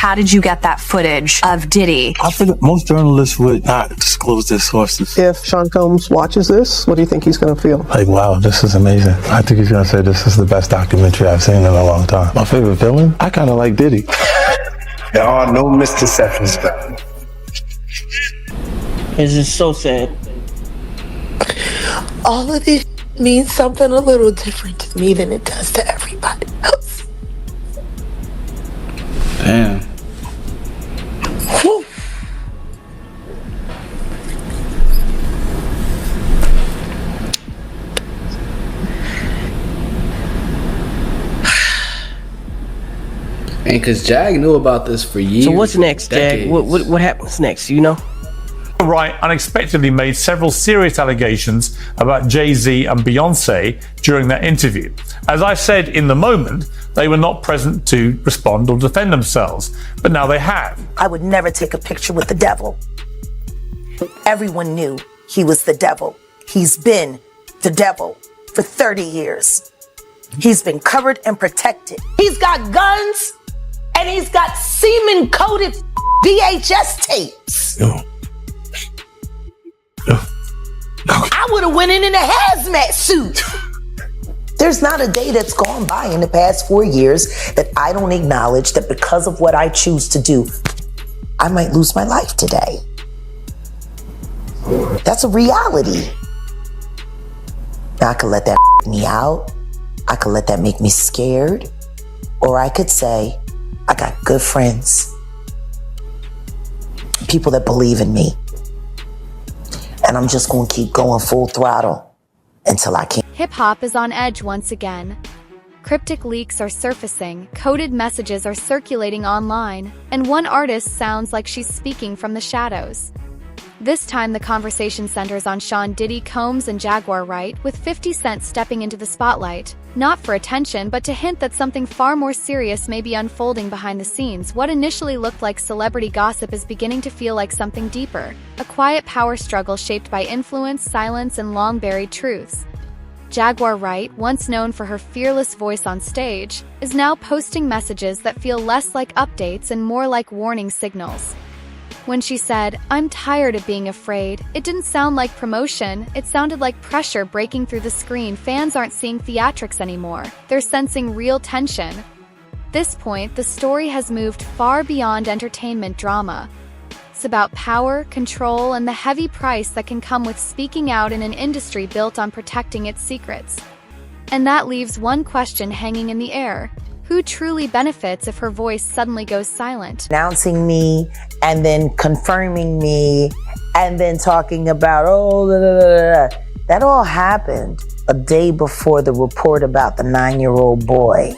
how did you get that footage of Diddy? I figured most journalists would not disclose their sources. If Sean Combs watches this, what do you think he's going to feel? Like, wow, this is amazing. I think he's going to say this is the best documentary I've seen in a long time. My favorite villain? I kind of like Diddy. There are no misconceptions about it. It's just so sad. All of this means something a little different to me than it does to everybody else. Damn. Whew. And because Jag knew about this for years. So what's next, Jag? What happens next, you know? Wright unexpectedly made several serious allegations about Jay-Z and Beyonce during that interview. As I said in the moment, they were not present to respond or defend themselves, but now they have. I would never take a picture with the devil. Everyone knew he was the devil. He's been the devil for 30 years. He's been covered and protected. He's got guns and he's got semen-coated VHS tapes. I would have went in a hazmat suit. There's not a day that's gone by in the past 4 years that I don't acknowledge that because of what I choose to do, I might lose my life today. That's a reality. Now, I could let that me out. I could let that make me scared. Or I could say, I got good friends. People that believe in me. And I'm just gonna keep going full throttle until I can't. Hip-hop is on edge once again. Cryptic leaks are surfacing, coded messages are circulating online, and one artist sounds like she's speaking from the shadows. This time the conversation centers on Sean Diddy Combs and Jaguar Wright, with 50 Cent stepping into the spotlight, not for attention but to hint that something far more serious may be unfolding behind the scenes. What initially looked like celebrity gossip is beginning to feel like something deeper, a quiet power struggle shaped by influence, silence, and long-buried truths. Jaguar Wright, once known for her fearless voice on stage, is now posting messages that feel less like updates and more like warning signals. When she said, "I'm tired of being afraid," it didn't sound like promotion, it sounded like pressure breaking through the screen. Fans aren't seeing theatrics anymore, they're sensing real tension. At this point, the story has moved far beyond entertainment drama. It's about power, control, and the heavy price that can come with speaking out in an industry built on protecting its secrets. And that leaves one question hanging in the air. Who truly benefits if her voice suddenly goes silent? Announcing me and then confirming me and then talking about, oh, blah, blah, blah, blah. That all happened a day before the report about the 9-year-old boy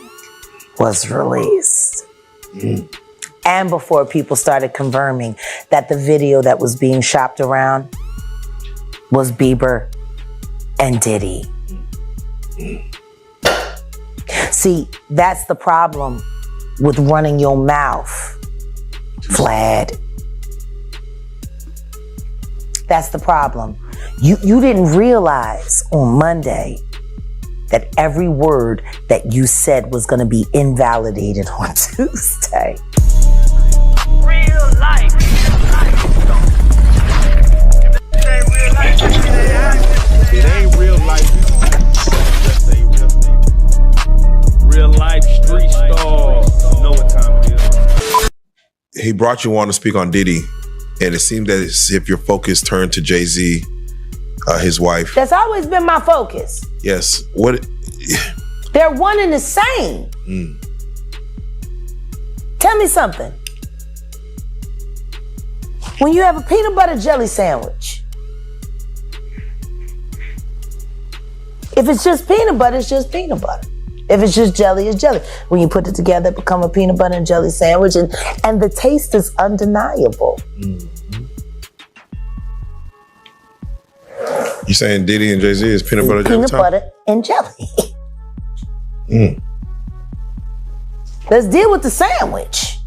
was released. And before people started confirming that the video that was being shopped around was Bieber and Diddy. See, that's the problem with running your mouth, Vlad. That's the problem. You didn't realize on Monday that every word that you said was going to be invalidated on Tuesday. Real life. It ain't real life. Just say real thing. Real life street star. You know what time it is. He brought you on to speak on Diddy, and it seemed as if your focus turned to Jay-Z, his wife. That's always been my focus. Yes. What? They're one and the same. Tell me something. When you have a peanut butter jelly sandwich, if it's just peanut butter, it's just peanut butter. If it's just jelly, it's jelly. When you put it together, it becomes a peanut butter and jelly sandwich, and the taste is undeniable. You saying Diddy and Jay-Z is peanut butter jelly? Peanut butter and jelly. Let's deal with the sandwich.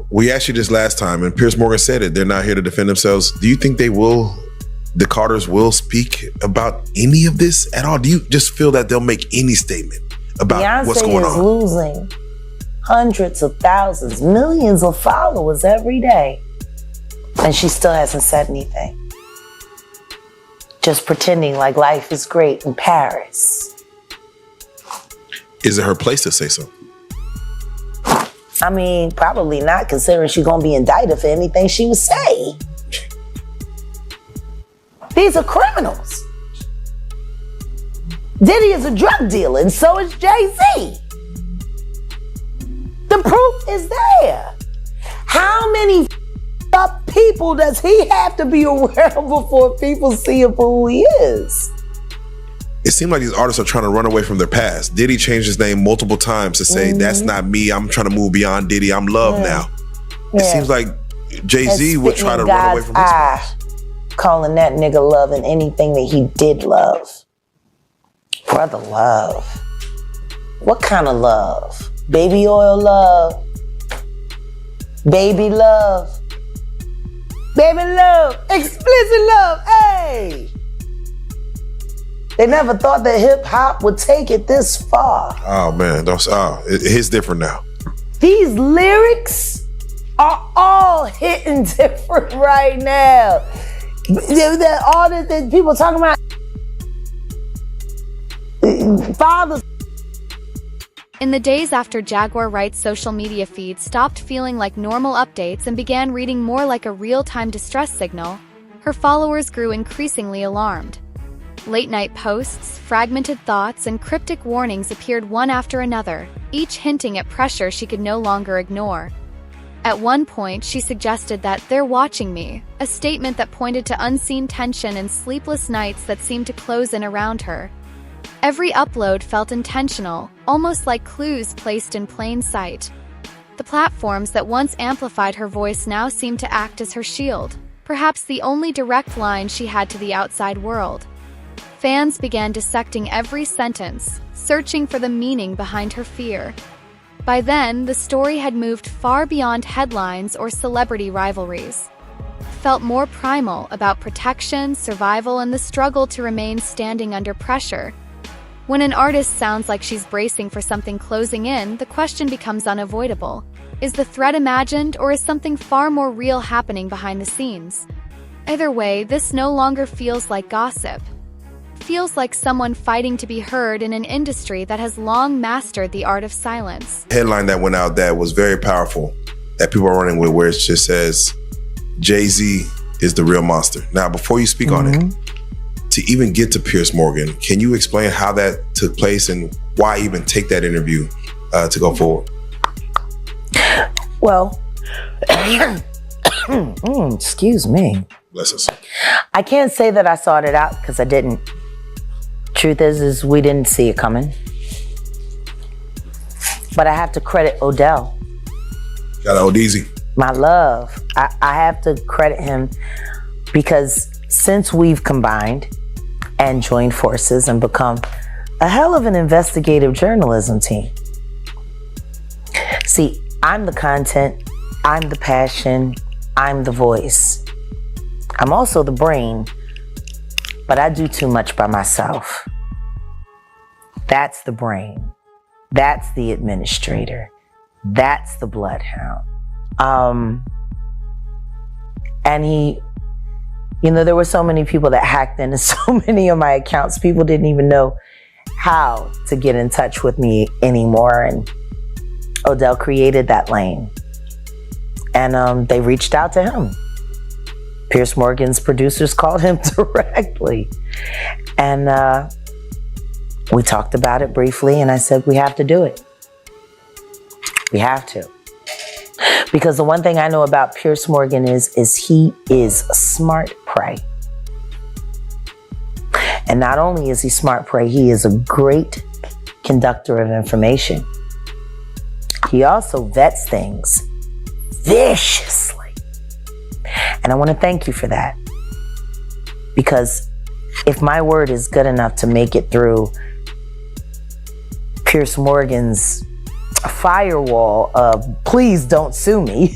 We asked you this last time, and Piers Morgan said it. They're not here to defend themselves. Do you think the Carters will speak about any of this at all? Do you just feel that they'll make any statement about what's going on? Beyonce is losing hundreds of thousands, millions of followers every day. And she still hasn't said anything. Just pretending like life is great in Paris. Is it her place to say something? I mean, probably not, considering she's gonna be indicted for anything she would say. These are criminals. Diddy is a drug dealer, and so is Jay-Z. The proof is there. How many up people does he have to be around before people see him for who he is? It seems like these artists are trying to run away from their past. Diddy changed his name multiple times to say, that's not me. I'm trying to move beyond Diddy. I'm Love now. It seems like Jay-Z would try to run away from his past. Calling that nigga Love and anything that he did love. Brother love. What kind of love? Baby oil love. Baby love. Baby love. Explicit love. Hey! They never thought that hip hop would take it this far. Oh man, it's different now. These lyrics are all hitting different right now. All the people talking about fathers. In the days after Jaguar Wright's social media feed stopped feeling like normal updates and began reading more like a real-time distress signal, her followers grew increasingly alarmed. Late-night posts, fragmented thoughts, and cryptic warnings appeared one after another, each hinting at pressure she could no longer ignore. At one point, she suggested that "they're watching me," a statement that pointed to unseen tension and sleepless nights that seemed to close in around her. Every upload felt intentional, almost like clues placed in plain sight. The platforms that once amplified her voice now seemed to act as her shield, perhaps the only direct line she had to the outside world. Fans began dissecting every sentence, searching for the meaning behind her fear. By then, the story had moved far beyond headlines or celebrity rivalries. It felt more primal, about protection, survival, and the struggle to remain standing under pressure. When an artist sounds like she's bracing for something closing in, the question becomes unavoidable. Is the threat imagined, or is something far more real happening behind the scenes? Either way, this no longer feels like gossip. It feels like someone fighting to be heard in an industry that has long mastered the art of silence. Headline that went out that was very powerful, that people are running with, where it just says, Jay-Z is the real monster. Now, before you speak on it, to even get to Piers Morgan, can you explain how that took place and why even take that interview to go forward? Well, excuse me. Bless us. I can't say that I sought it out because I didn't. Truth is we didn't see it coming. But I have to credit Odell. Shout out Odeezy. My love. I have to credit him because since we've combined and joined forces and become a hell of an investigative journalism team. See, I'm the content, I'm the passion, I'm the voice. I'm also the brain, but I do too much by myself. That's the brain. That's the administrator. That's the bloodhound. And he, there were so many people that hacked into so many of my accounts. People didn't even know how to get in touch with me anymore. And Odell created that lane. And they reached out to him. Piers Morgan's producers called him directly. And we talked about it briefly, and I said, we have to do it. We have to. Because the one thing I know about Piers Morgan is he is smart prey. And not only is he smart prey, he is a great conductor of information. He also vets things viciously. And I want to thank you for that. Because if my word is good enough to make it through Piers Morgan's firewall of please don't sue me,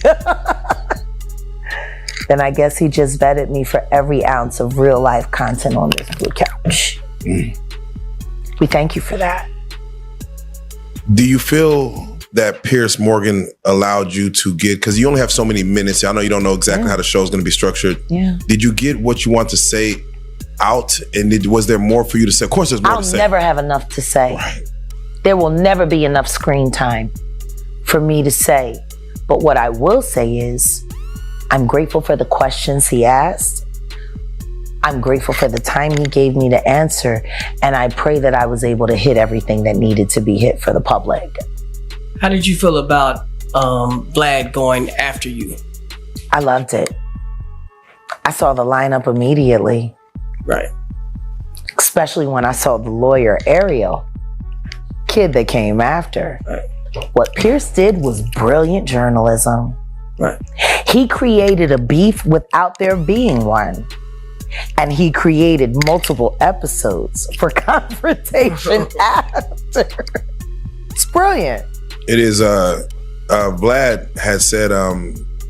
then I guess he just vetted me for every ounce of real life content on this blue couch. We thank you for that. Do you feel that Piers Morgan allowed you to get? Because you only have so many minutes. I know you don't know exactly how the show is going to be structured. Yeah. Did you get what you want to say out? And was there more for you to say? Of course, there's more to say. I'll never have enough to say. Right. There will never be enough screen time for me to say. But what I will say is, I'm grateful for the questions he asked. I'm grateful for the time he gave me to answer. And I pray that I was able to hit everything that needed to be hit for the public. How did you feel about Vlad going after you? I loved it. I saw the lineup immediately. Right. Especially when I saw the lawyer, Ariel, kid that came after. Right. What Pierce did was brilliant journalism. Right. He created a beef without there being one. And he created multiple episodes for confrontation after. It's brilliant. It is, Vlad has said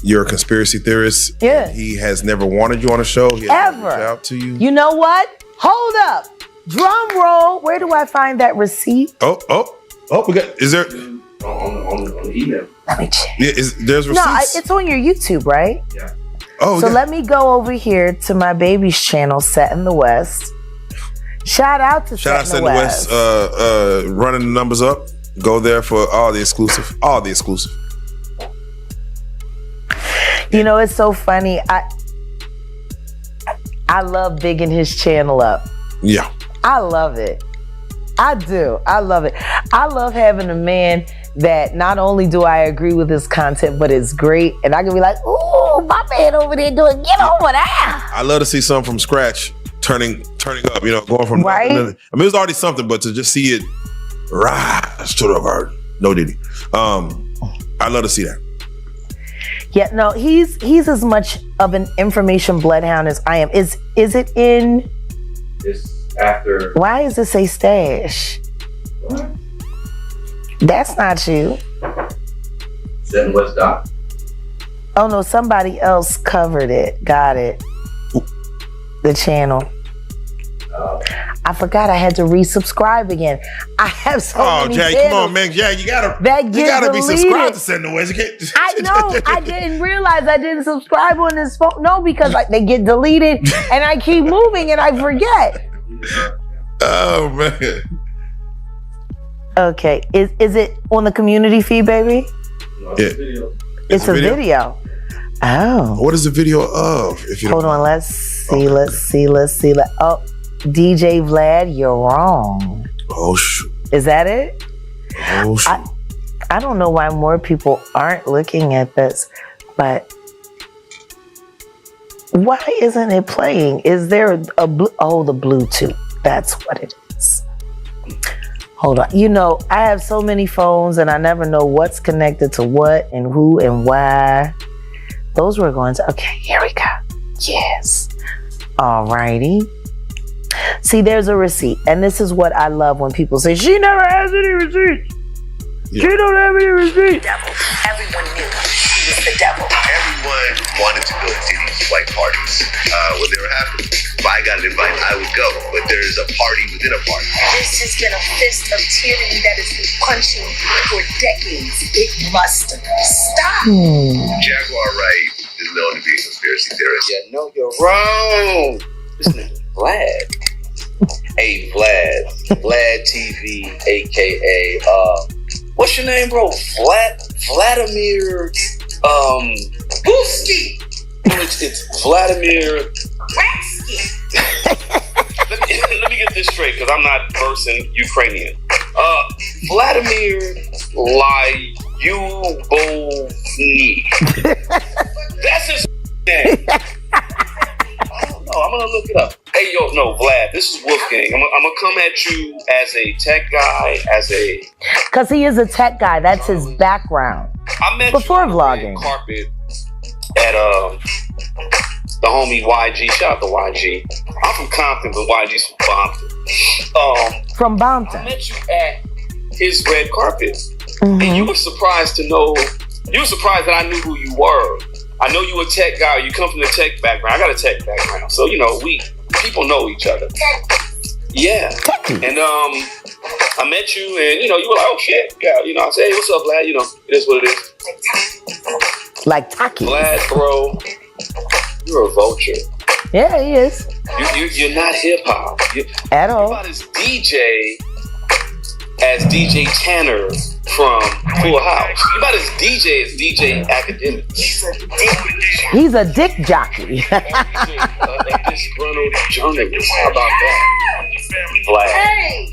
you're a conspiracy theorist. Yeah. He has never wanted you on a show. He has Ever. never reached out to you. You know what? Hold up. Drum roll. Where do I find that receipt? Oh, we got, is there? On the email. Let me check. Yeah, there's receipts? No, it's on your YouTube, right? Yeah. Oh, So yeah. let me go over here to my baby's channel, Set in the West. Shout out to Shout out Set to in the West. running the numbers up. Go there for all the exclusive. All the exclusive. You know, it's so funny. I love bigging his channel up. Yeah. I love it. I do. I love it. I love having a man that not only do I agree with his content, but it's great. And I can be like, ooh, my man over there doing, get over there. I love to see something from scratch turning up, going from Right. nothing to, I mean, it was already something, but to just see it rise to the burden. No Diddy. I love to see that. Yeah, no, he's as much of an information bloodhound as I am. Is it in? It's after. Why does it say stash? What? That's not you. Then what's Doc? Oh no, somebody else covered it. Got it. The channel. I forgot I had to resubscribe again. I have so many Jay, channels. come on, man. Yeah, you gotta That be deleted. subscribed to Send the West. I know. I didn't realize I didn't subscribe on this phone. No, because they get deleted and I keep moving and I forget. Oh man. Okay. Is it on the community feed, baby? No, Yeah. video. It's a video. Oh. What is the video of? If you Hold on. Let's see. Oh, DJ Vlad, you're wrong. Oh shoot. Is that it? Oh shoot. I don't know why more people aren't looking at this, but why isn't it playing? Is there the Bluetooth. That's what it is. Hold on. I have so many phones and I never know what's connected to what and who and why. Those were going to, okay, here we go. Yes. All righty. See, there's a receipt. And this is what I love when people say, she never has any receipts. Yeah. She don't have any receipts. Everyone knew he was the devil. Everyone wanted to go to Diddy's white parties when they were happening. If I got an invite, I would go. But there's a party within a party. This has been a fist of tyranny that has been punching for decades. It must stop. Jaguar Wright is known to be a conspiracy theorist. Yeah, no, you're wrong. This nigga Vlad. Hey, Vlad TV, aka what's your name, bro? Vladimir Booski. It's Vladimir. Let me get this straight, because I'm not versed in Ukrainian. Vladimir Lyubovny. That's his name. I don't know. I'm gonna look it up. Hey, no, Vlad. This is Wolfgang. I'm gonna come at you as a tech guy, Because he is a tech guy. That's his background. I met before you vlogging. on carpet at the homie YG. Shout out to YG. I'm from Compton, but YG's from Bompton. From Bompton. I met you at his red carpet, and you were surprised to know. You were surprised that I knew who you were. I know you a tech guy. You come from the tech background. I got a tech background, so people know each other. Yeah, and I met you, and you were like, oh shit, yeah. I said, hey, what's up, Vlad? It is what it is. Like Taki. Vlad, bro, you're a vulture. Yeah, he is. You're not hip hop at all. You're about as DJ as DJ Tanner from Full House. You're about as DJ Academics. He's a dick jockey. A disgruntled journalist. How about that?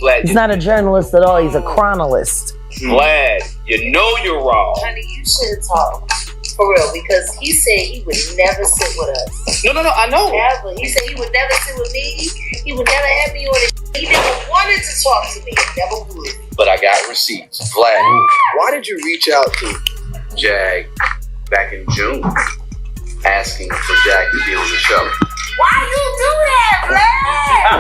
Vlad. He's not a journalist at all. He's a chronolist. Vlad, you know you're wrong. Honey, you should talk. For real, because he said he would never sit with us. No, I know. Never. He said he would never sit with me. He would never have me on it. He never wanted to talk to me. Never would. But I got receipts. Vlad, why did you reach out to Jag back in June asking for Jag to be on the show? Why you do that, Vlad?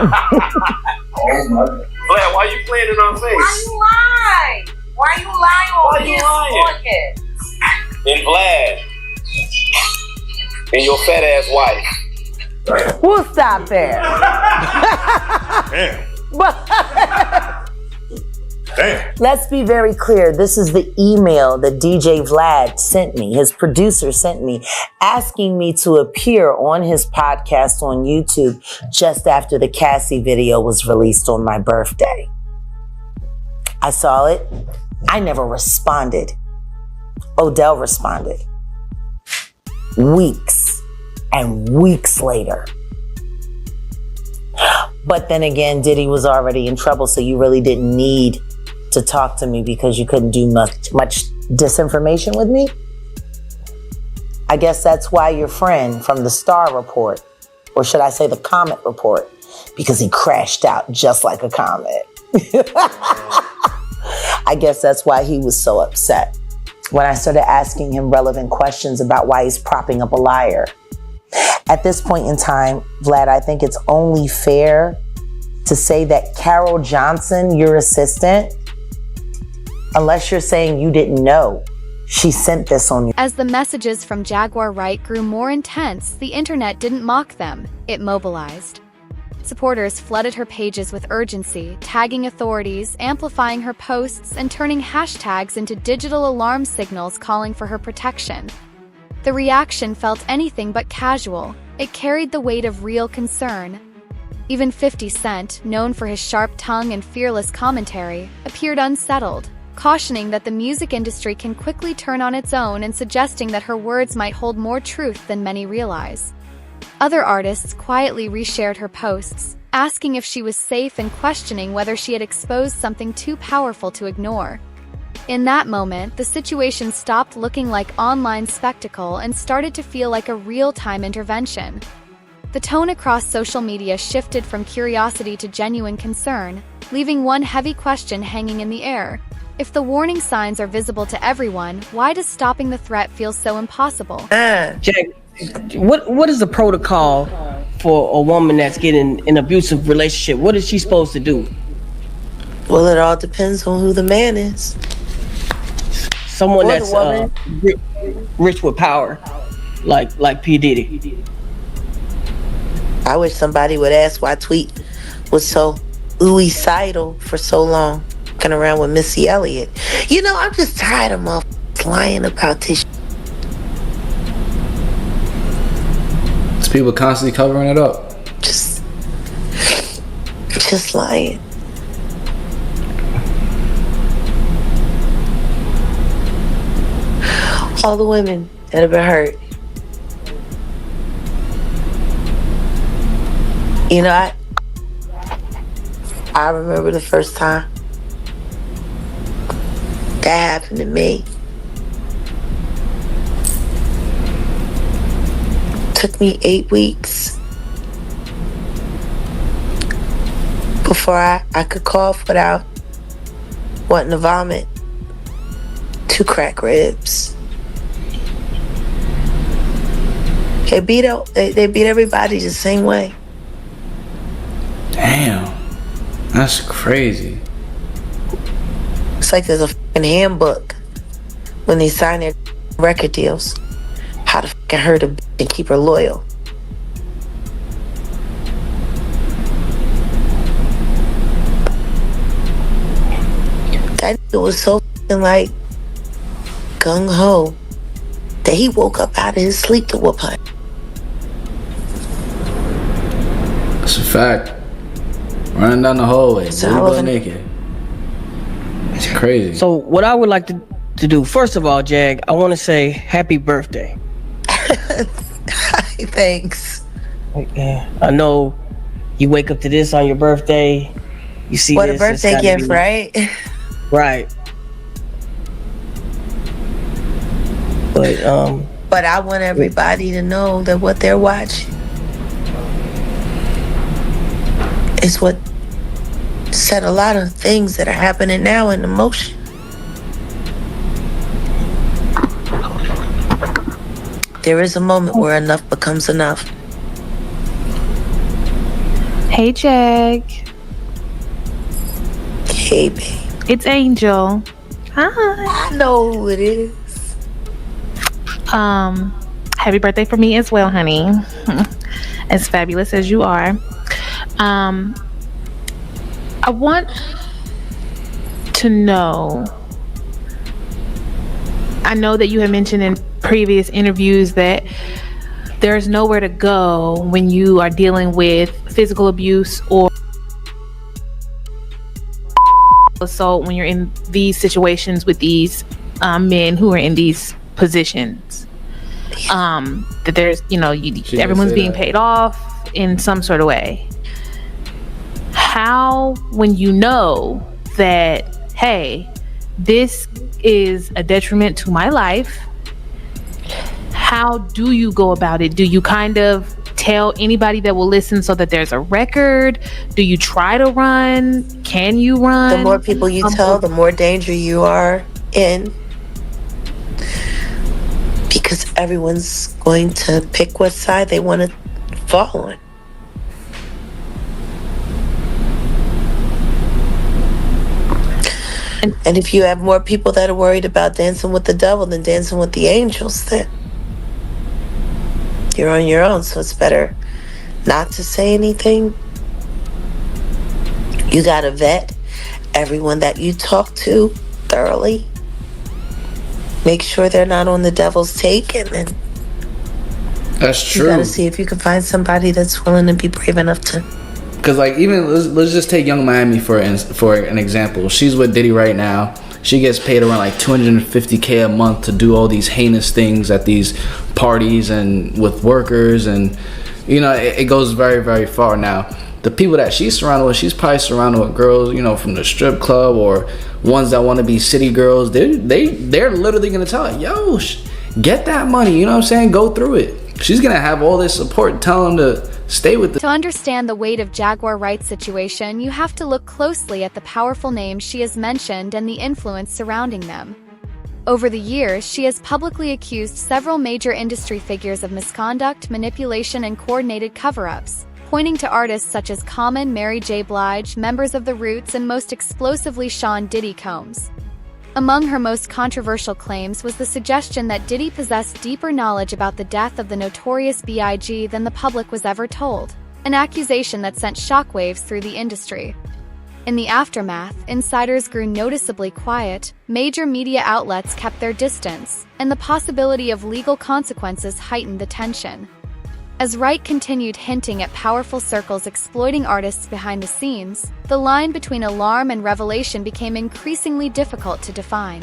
Vlad, why you playing in our face? Why you lying on this podcast? And Vlad and your fat ass wife. We'll stop there. Damn. Let's be very clear. This is the email that DJ Vlad sent me, his producer sent me, asking me to appear on his podcast on YouTube just after the Cassie video was released on my birthday. I saw it. I never responded. Odell responded. Weeks and weeks later. But then again, Diddy was already in trouble, so you really didn't need to talk to me because you couldn't do much disinformation with me. I guess that's why your friend from the Star Report, or should I say the Comet Report, because he crashed out just like a comet. I guess that's why he was so upset when I started asking him relevant questions about why he's propping up a liar. At this point in time, Vlad, I think it's only fair to say that Carol Johnson, your assistant, unless you're saying you didn't know, she sent this on you. As the messages from Jaguar Wright grew more intense, the internet didn't mock them, it mobilized. Supporters flooded her pages with urgency, tagging authorities, amplifying her posts, and turning hashtags into digital alarm signals calling for her protection. The reaction felt anything but casual. It carried the weight of real concern. Even 50 Cent, known for his sharp tongue and fearless commentary, appeared unsettled, cautioning that the music industry can quickly turn on its own and suggesting that her words might hold more truth than many realize. Other artists quietly reshared her posts, asking if she was safe and questioning whether she had exposed something too powerful to ignore. In that moment, the situation stopped looking like online spectacle and started to feel like a real-time intervention. The tone across social media shifted from curiosity to genuine concern, leaving one heavy question hanging in the air. If the warning signs are visible to everyone, why does stopping the threat feel so impossible? Jack, what is the protocol for a woman that's getting an abusive relationship? What is she supposed to do? Well, it all depends on who the man is. Someone that's rich with power, like P. Diddy. I wish somebody would ask why Tweet was so ooey-sidal for so long, walking around with Missy Elliott. I'm just tired of motherfuckers lying about this. It's people constantly covering it up. Just lying. All the women that have been hurt. I remember the first time that happened to me. Took me 8 weeks before I could cough without wanting to vomit. 2 cracked ribs. They beat everybody the same way. Damn, that's crazy. It's like there's a fucking handbook when they sign their record deals. How to fucking hurt a bitch and keep her loyal. That nigga was so fucking like gung ho that he woke up out of his sleep to whoop her. That's a fact. Running down the hallway, butt naked. It's crazy. So what I would like to do, first of all, Jag, I want to say happy birthday. Thanks. Yeah, I know you wake up to this on your birthday. You see what this, a birthday gift, right? Right. But I want everybody to know that what they're watching is what set a lot of things that are happening now into motion. There is a moment where enough becomes enough. Hey, Jag. Hey, babe. It's Angel. Hi. I know who it is. Happy birthday for me as well, honey. As fabulous as you are. I want to know, I know that you have mentioned in previous interviews that there's nowhere to go when you are dealing with physical abuse or assault, when you're in these situations with these men who are in these positions. That there's, everyone's being paid off in some sort of way. How, when you know that, hey, this is a detriment to my life, how do you go about it? Do you kind of tell anybody that will listen so that there's a record? Do you try to run? Can you run? The more people you tell, the more danger you are in. Because everyone's going to pick what side they want to fall on. And if you have more people that are worried about dancing with the devil than dancing with the angels, then you're on your own. So it's better not to say anything. You gotta vet everyone that you talk to thoroughly. Make sure they're not on the devil's take, and then that's true. You gotta see if you can find somebody that's willing to be brave enough to. Because like, even let's just take Young Miami for an example. She's with Diddy right now. She gets paid around like $250K a month to do all these heinous things at these parties and with workers, and it goes very, very far. Now the people that she's surrounded with, she's probably surrounded with girls, from the strip club or ones that want to be city girls. They're literally gonna tell her, yo, get that money, you know what I'm saying? Go through it. She's gonna have all this support telling them to stay with it. To understand the weight of Jaguar Wright's situation, you have to look closely at the powerful names she has mentioned and the influence surrounding them. Over the years, she has publicly accused several major industry figures of misconduct, manipulation, and coordinated cover-ups, pointing to artists such as Common, Mary J. Blige, members of The Roots, and most explosively Sean Diddy Combs. Among her most controversial claims was the suggestion that Diddy possessed deeper knowledge about the death of the notorious B.I.G. than the public was ever told, an accusation that sent shockwaves through the industry. In the aftermath, insiders grew noticeably quiet, major media outlets kept their distance, and the possibility of legal consequences heightened the tension. As Wright continued hinting at powerful circles exploiting artists behind the scenes, the line between alarm and revelation became increasingly difficult to define.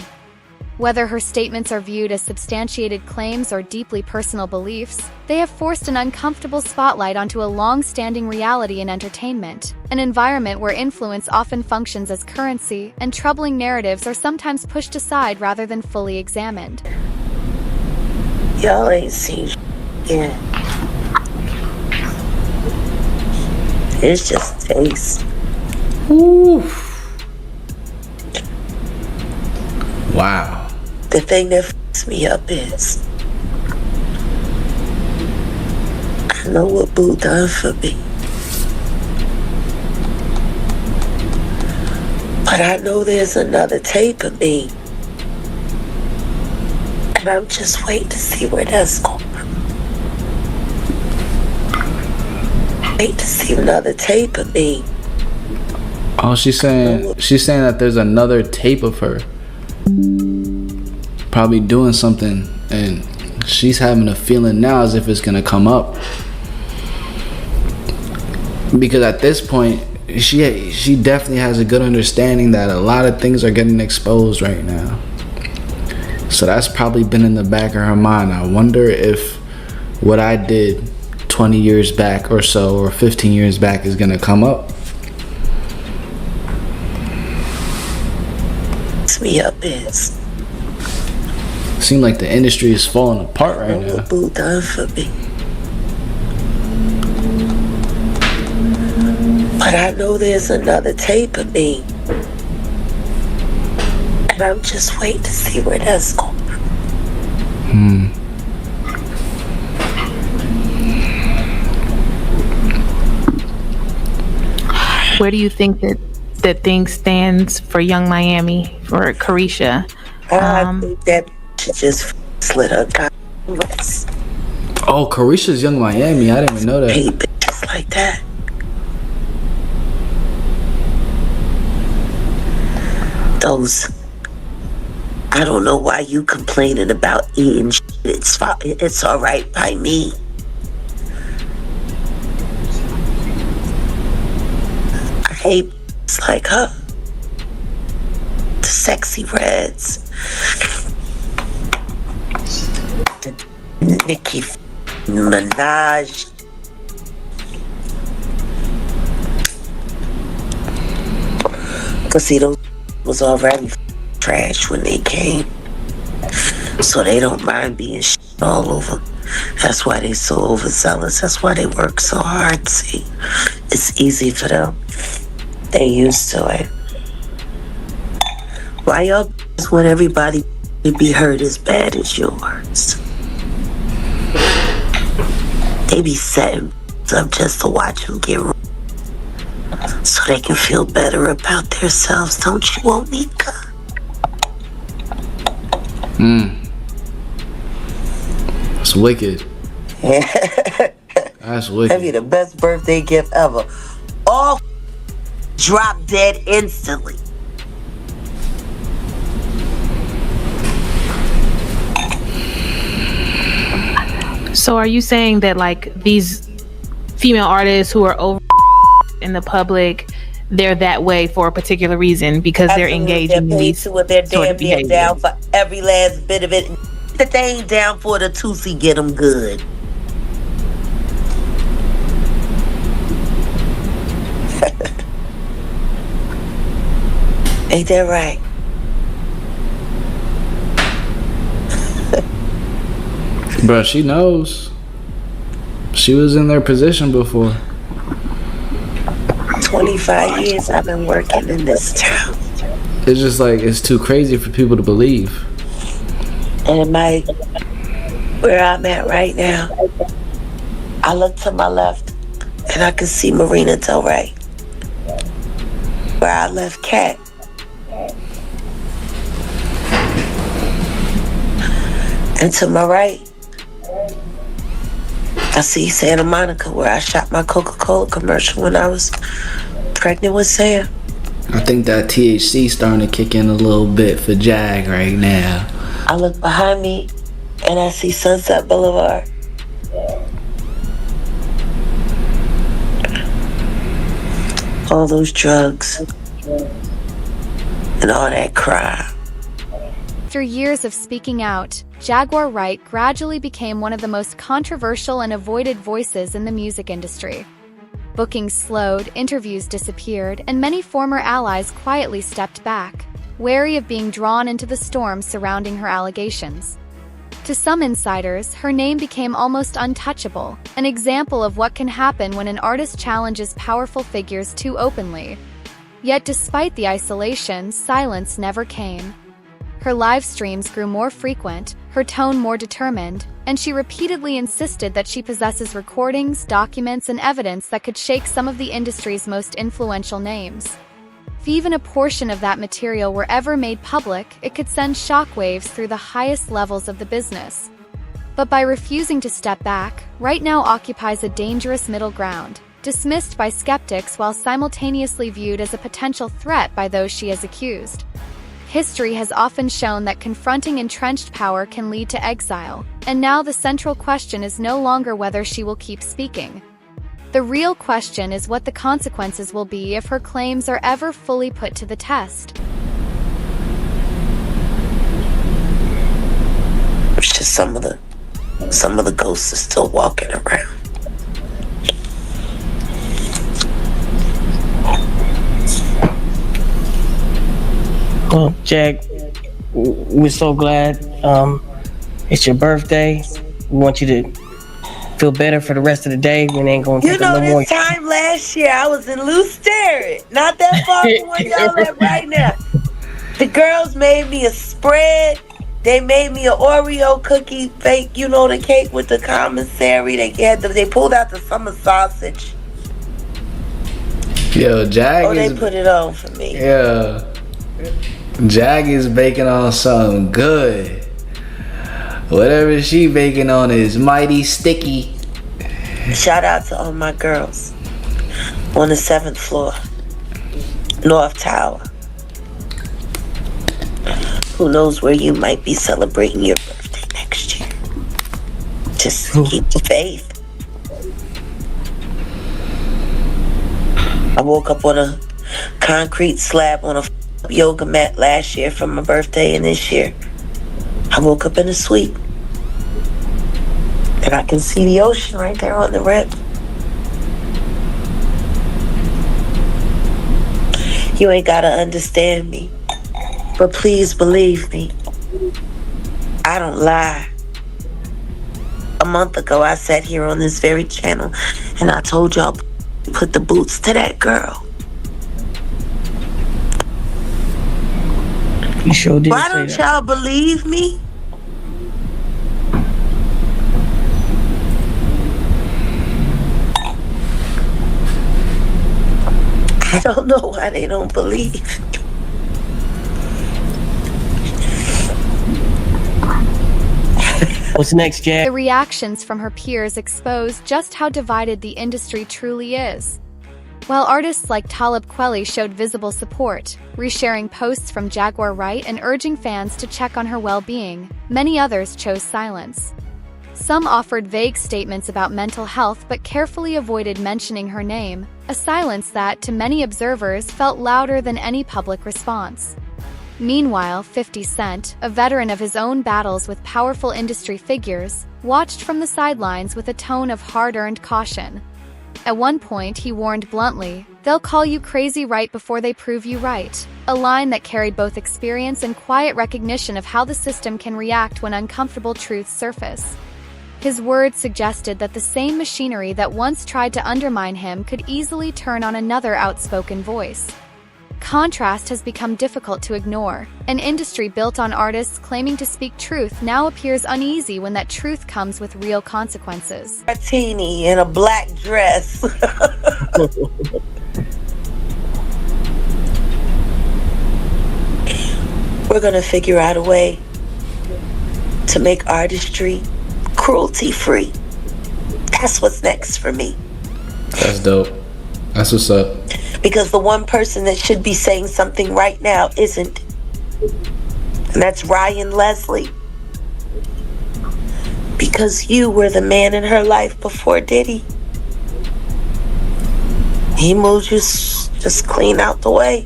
Whether her statements are viewed as substantiated claims or deeply personal beliefs, they have forced an uncomfortable spotlight onto a long-standing reality in entertainment, an environment where influence often functions as currency, and troubling narratives are sometimes pushed aside rather than fully examined. Y'all ain't seen yet. It's just taste. Ooh. Wow. The thing that fucks me up is I know what Boo done for me. But I know there's another tape of me. And I'm just waiting to see where that's going. Wait to see another tape of me. Oh, she's saying that there's another tape of her probably doing something, and she's having a feeling now as if it's gonna come up. Because at this point, she definitely has a good understanding that a lot of things are getting exposed right now. So that's probably been in the back of her mind. I wonder if what I did 20 years back or so, or 15 years back, is gonna come up. Me up is. Seem like the industry is falling apart right now. Boo done for me. But I know there's another tape of me. And I'm just waiting to see where that's going. Where do you think that thing stands for Young Miami, for Carisha? I think that she just slid her wrist. Oh, Carisha's Young Miami. I didn't even know that. Hey, bitches like that. Those. I don't know why you complaining about eating shit. It's all right by me. I hate like her. The sexy reds. The Nicki Minaj. But see, those was already trash when they came. So they don't mind being shit all over. That's why they so overzealous. That's why they work so hard. See, it's easy for them. They used to it. Why y'all want everybody to be hurt as bad as yours? They be setting up just to watch them get wrong, so they can feel better about themselves. Don't you, Onika? That's wicked. That's wicked. That'd be the best birthday gift ever. All drop dead instantly. So are you saying that like these female artists who are over in the public, they're that way for a particular reason because they're engaging in these to it. They're sort of damn near behaviors? down for every last bit of it. That they ain't down for the Tootsie get them good. Ain't that right? Bro, she knows. She was in their position before. 25 years I've been working in this town. It's just like, it's too crazy for people to believe. And where I'm at right now, I look to my left and I can see Marina Del Rey. Where I left Kat. And to my right, I see Santa Monica, where I shot my Coca-Cola commercial when I was pregnant with Sam. I think that THC starting to kick in a little bit for Jag right now. I look behind me and I see Sunset Boulevard. All those drugs and all that crime. After years of speaking out, Jaguar Wright gradually became one of the most controversial and avoided voices in the music industry. Bookings slowed, interviews disappeared, and many former allies quietly stepped back, wary of being drawn into the storm surrounding her allegations. To some insiders, her name became almost untouchable, an example of what can happen when an artist challenges powerful figures too openly. Yet despite the isolation, silence never came. Her live streams grew more frequent, her tone more determined, and she repeatedly insisted that she possesses recordings, documents, and evidence that could shake some of the industry's most influential names. If even a portion of that material were ever made public, it could send shockwaves through the highest levels of the business. But by refusing to step back, Wright now occupies a dangerous middle ground, dismissed by skeptics while simultaneously viewed as a potential threat by those she has accused. History has often shown that confronting entrenched power can lead to exile, and now the central question is no longer whether she will keep speaking. The real question is what the consequences will be if her claims are ever fully put to the test. It's just some of the ghosts are still walking around. Well, Jag, we're so glad it's your birthday. We want you to feel better for the rest of the day. We ain't gonna take no more. This time last year, I was in Loose Sterrett, not that far from where y'all at right now. The girls made me a spread. They made me an Oreo cookie fake, the cake with the commissary. They pulled out the summer sausage. Yo, Jag they put it on for me. Yeah. Jag is baking on something good. Whatever she baking on is mighty sticky. Shout out to all my girls on the 7th floor, North Tower. Who knows where you might be celebrating your birthday next year. Just keep the faith. I woke up on a concrete slab on a yoga mat last year for my birthday, and this year I woke up in a suite. And I can see the ocean right there on the rip. You ain't gotta understand me, but please believe me. I don't lie. A month ago, I sat here on this very channel and I told y'all, put the boots to that girl. You sure did. Why don't y'all believe me? I don't know why they don't believe. What's next, Jag? The reactions from her peers expose just how divided the industry truly is. While artists like Talib Kweli showed visible support, resharing posts from Jaguar Wright and urging fans to check on her well-being, many others chose silence. Some offered vague statements about mental health but carefully avoided mentioning her name, a silence that, to many observers, felt louder than any public response. Meanwhile, 50 Cent, a veteran of his own battles with powerful industry figures, watched from the sidelines with a tone of hard-earned caution. At one point, he warned bluntly, "They'll call you crazy right before they prove you right," a line that carried both experience and quiet recognition of how the system can react when uncomfortable truths surface. His words suggested that the same machinery that once tried to undermine him could easily turn on another outspoken voice. Contrast has become difficult to ignore. An industry built on artists claiming to speak truth now appears uneasy when that truth comes with real consequences. Martini in a black dress. We're gonna figure out a way to make artistry cruelty-free. That's what's next for me. That's dope. That's what's up. Because the one person that should be saying something right now isn't. And that's Ryan Leslie. Because you were the man in her life before Diddy. He moved you just clean out the way.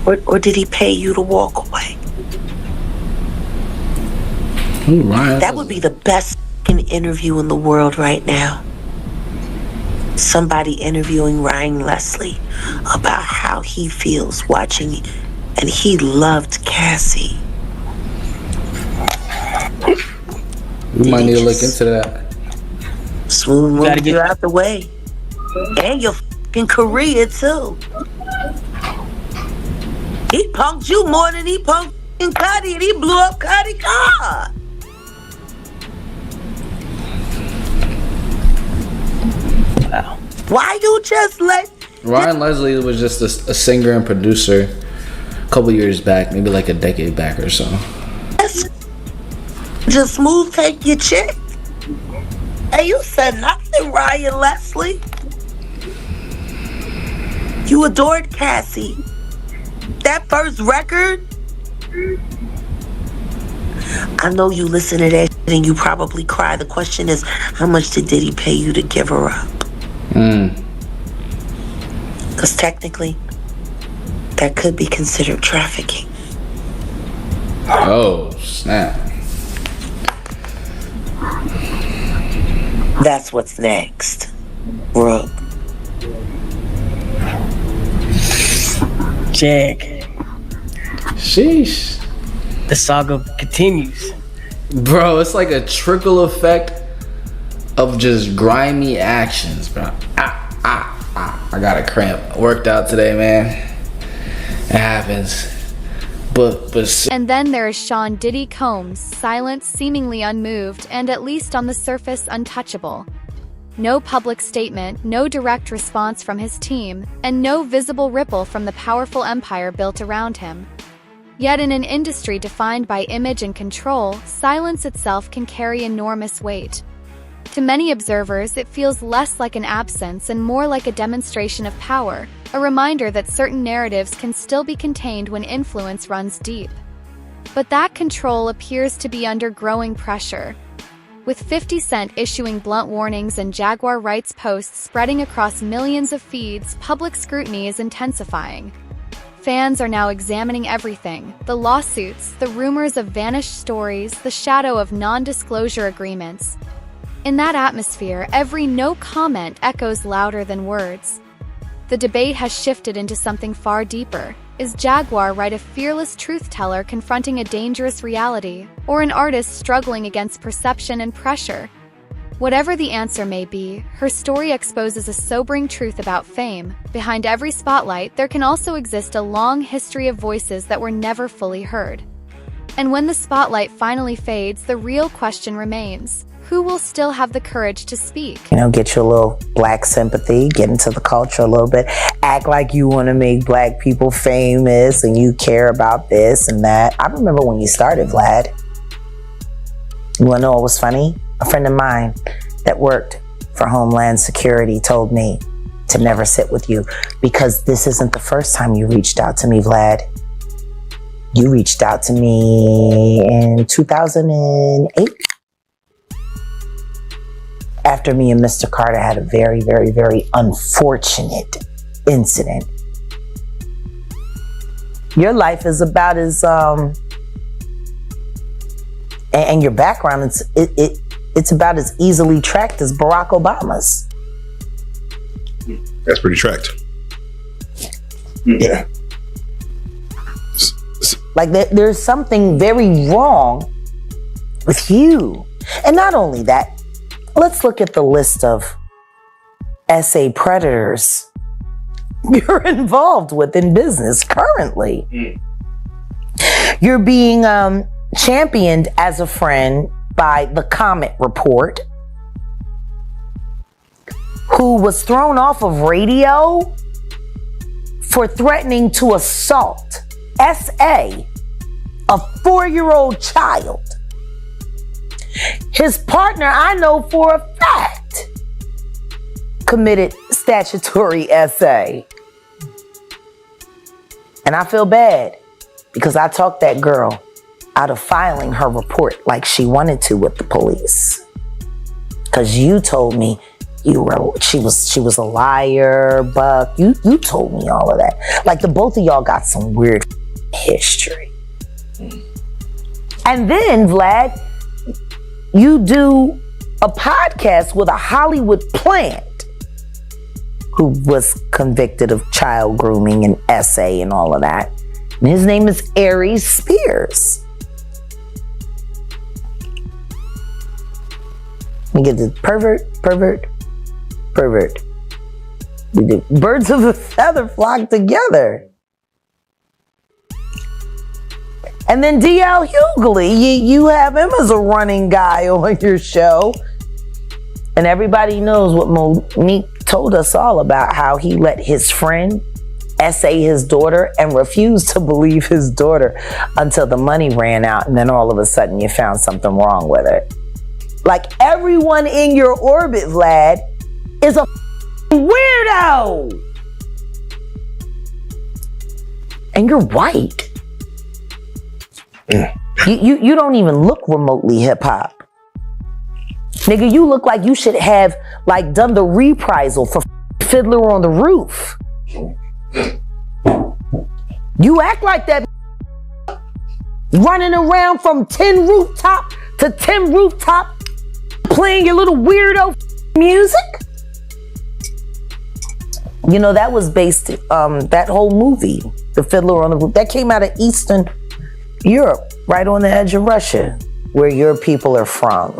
Or did he pay you to walk away? Ooh, Ryan. That would be the best interview in the world right now. Somebody interviewing Ryan Leslie about how he feels watching, and he loved Cassie. We might need to look into that. Smooth moved you out the way. And your fucking career too. He punked you more than he punked Cuddy, and he blew up Cuddy's car. Wow. Why you just let... Ryan Leslie was just a singer and producer a couple years back, maybe like a decade back or so. Just Smooth take your chick. Hey, you said nothing. Ryan Leslie. You adored Cassie. That first record, I know you listen to that shit and you probably cry. The question is, how much did Diddy pay you to give her up? Because technically, that could be considered trafficking. Oh, snap. That's what's next, Brooke. Jag. Sheesh. The saga continues. Bro, it's like a trickle effect of just grimy actions, bro. I got a cramp. Worked out today, man. It happens. But And then there is Sean Diddy Combs, silent, seemingly unmoved, and at least on the surface untouchable. No public statement, no direct response from his team, and no visible ripple from the powerful empire built around him. Yet in an industry defined by image and control, silence itself can carry enormous weight. To many observers, it feels less like an absence and more like a demonstration of power, a reminder that certain narratives can still be contained when influence runs deep. But that control appears to be under growing pressure. With 50 Cent issuing blunt warnings and Jaguar Wright's posts spreading across millions of feeds, public scrutiny is intensifying. Fans are now examining everything: the lawsuits, the rumors of vanished stories, the shadow of non-disclosure agreements. In that atmosphere, every no comment echoes louder than words. The debate has shifted into something far deeper. Is Jaguar Wright a fearless truth-teller confronting a dangerous reality, or an artist struggling against perception and pressure? Whatever the answer may be, her story exposes a sobering truth about fame. Behind every spotlight, there can also exist a long history of voices that were never fully heard. And when the spotlight finally fades, the real question remains: who will still have the courage to speak? You know, get your little black sympathy, get into the culture a little bit, act like you want to make black people famous and you care about this and that. I remember when you started, Vlad. You want to know what was funny? A friend of mine that worked for Homeland Security told me to never sit with you because this isn't the first time you reached out to me, Vlad. You reached out to me in 2008. After me and Mr. Carter had a very, very, very unfortunate incident. Your life is about as, and your background, it's about as easily tracked as Barack Obama's. That's pretty tracked. Yeah. Like there's something very wrong with you. And not only that, let's look at the list of SA predators you're involved with in business currently. You're being championed as a friend by the Comet Report, who was thrown off of radio for threatening to assault SA, a 4-year-old child. His partner, I know for a fact, committed statutory SA. And I feel bad because I talked that girl out of filing her report like she wanted to with the police. Because you told me she was a liar, Buck. You told me all of that. Like the both of y'all got some weird history. And then, Vlad, you do a podcast with a Hollywood plant who was convicted of child grooming and SA and all of that. And his name is Aries Spears. We get the pervert. We do birds of a feather flock together. And then DL Hughley, you have him as a running guy on your show. And everybody knows what Monique told us all about, how he let his friend essay his daughter and refused to believe his daughter until the money ran out. And then all of a sudden you found something wrong with it. Like everyone in your orbit, Vlad, is a weirdo. And you're white. You don't even look remotely hip hop. Nigga, you look like you should have like done the reprisal for Fiddler on the Roof. You act like that running around from 10 rooftop to 10 rooftop playing your little weirdo music. You know, that was based, that whole movie, The Fiddler on the Roof, that came out of Eastern Europe, right on the edge of Russia, where your people are from,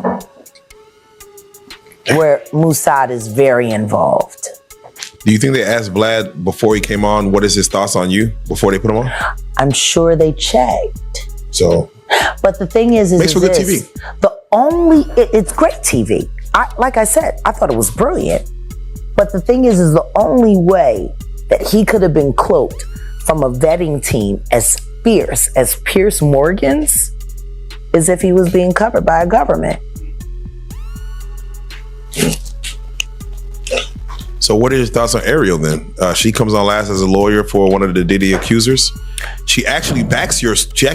where Mossad is very involved. Do you think they asked Vlad before he came on, what is his thoughts on you before they put him on? I'm sure they checked. So, but the thing is makes for good TV. It's great TV. Like I said, I thought it was brilliant. But the thing is the only way that he could have been cloaked from a vetting team as fierce as Piers Morgan's is if he was being covered by a government. So what are your thoughts on Ariel then? She comes on last as a lawyer for one of the Diddy accusers. She actually backs yours. She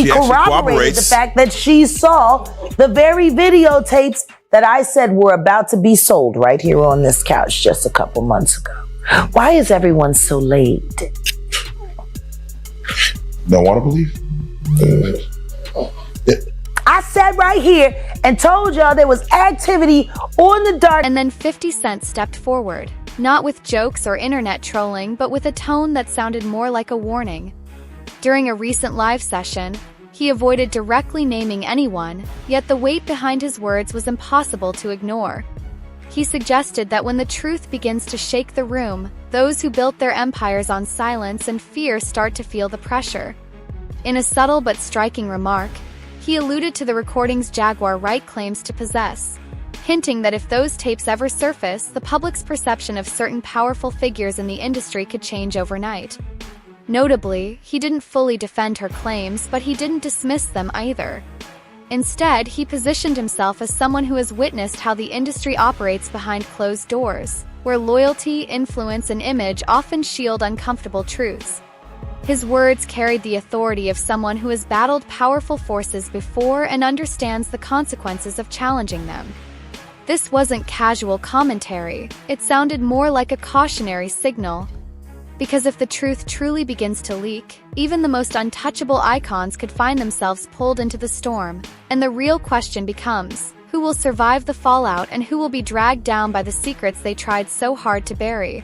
corroborated the fact that she saw the very videotapes that I said were about to be sold right here on this couch just a couple months ago. Why is everyone so late? Don't want to believe? I sat right here and told y'all there was activity on the dark. And then 50 Cent stepped forward, not with jokes or internet trolling, but with a tone that sounded more like a warning. During a recent live session, he avoided directly naming anyone, yet the weight behind his words was impossible to ignore. He suggested that when the truth begins to shake the room, those who built their empires on silence and fear start to feel the pressure. In a subtle but striking remark, he alluded to the recordings Jaguar Wright claims to possess, hinting that if those tapes ever surface, the public's perception of certain powerful figures in the industry could change overnight. Notably, he didn't fully defend her claims, but he didn't dismiss them either. Instead, he positioned himself as someone who has witnessed how the industry operates behind closed doors, where loyalty, influence, and image often shield uncomfortable truths. His words carried the authority of someone who has battled powerful forces before and understands the consequences of challenging them. This wasn't casual commentary, it sounded more like a cautionary signal. Because if the truth truly begins to leak, even the most untouchable icons could find themselves pulled into the storm, and the real question becomes, who will survive the fallout and who will be dragged down by the secrets they tried so hard to bury?